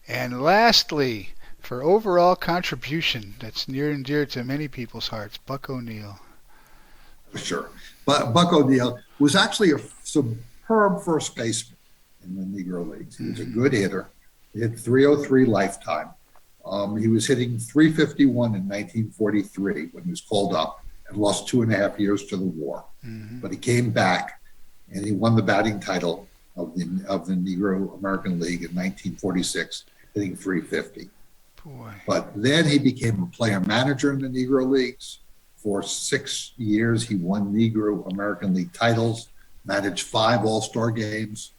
And lastly, for overall contribution that's near and dear to many people's hearts, Buck O'Neill. For sure. But Buck O'Neill was actually a superb first baseman in the Negro Leagues. He was a good hitter. He hit 303 lifetime. He was hitting 351 in 1943 when he was called up and lost 2.5 years to the war. But he came back and he won the batting title of the Negro American League in 1946, hitting 350. Boy. But then he became a player manager in the Negro Leagues. For 6 years, he won Negro American League titles, managed 5 All-Star games,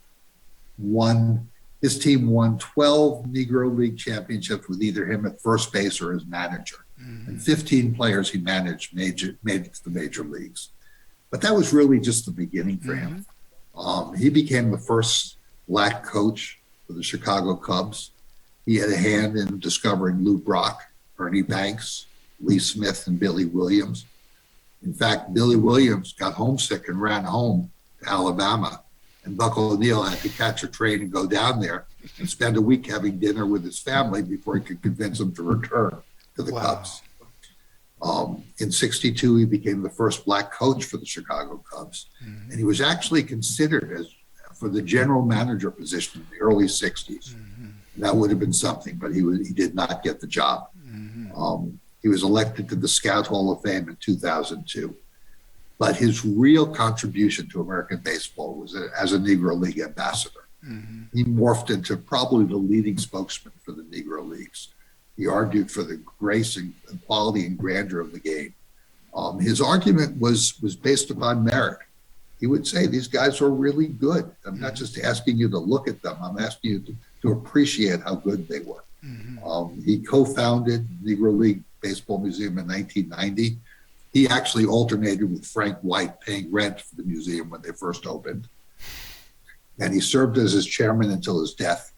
his team won 12 Negro League championships with either him at first base or as manager. And 15 players he managed made it to the major leagues. But that was really just the beginning for him. He became the first black coach for the Chicago Cubs. He had a hand in discovering Lou Brock, Ernie Banks, Lee Smith, and Billy Williams. In fact, Billy Williams got homesick and ran home to Alabama, and Buck O'Neill had to catch a train and go down there and spend a week having dinner with his family before he could convince him to return to the Cubs. In 62, he became the first black coach for the Chicago Cubs, and he was actually considered for the general manager position in the early 60s. That would have been something, but he did not get the job. He was elected to the Scout Hall of Fame in 2002. But his real contribution to American baseball was as a Negro League ambassador. He morphed into probably the leading spokesman for the Negro Leagues. He argued for the grace and quality and grandeur of the game. His argument was based upon merit. He would say, these guys are really good. I'm not just asking you to look at them. I'm asking you to appreciate how good they were. He co-founded the Negro League Baseball Museum in 1990. He actually alternated with Frank White paying rent for the museum when they first opened. And he served as his chairman until his death.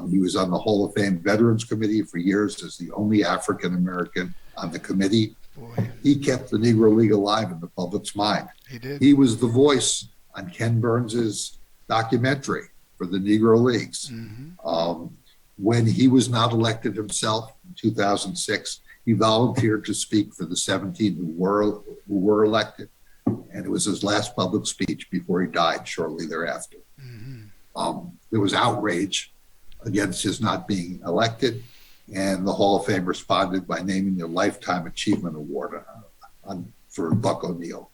He was on the Hall of Fame Veterans Committee for years as the only African-American on the committee. Boy. He kept the Negro League alive in the public's mind. He did. He was the voice on Ken Burns's documentary for the Negro Leagues. When he was not elected himself in 2006, he volunteered to speak for the 17 who were elected, and it was his last public speech before he died shortly thereafter. There was outrage against his not being elected, and the Hall of Fame responded by naming the Lifetime Achievement Award for Buck O'Neill.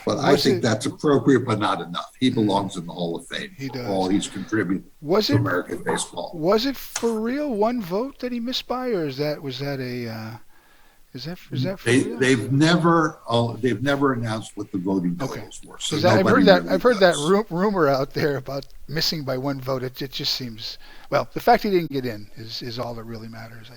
But I think that's appropriate, but not enough. He belongs in the Hall of Fame for all he's contributed to American baseball. Was it for real one vote that he missed by, or was that for real? They've never announced what the voting totals were. So I've heard that rumor out there about missing by one vote. It just seems, well, the fact he didn't get in is all that really matters, I suppose.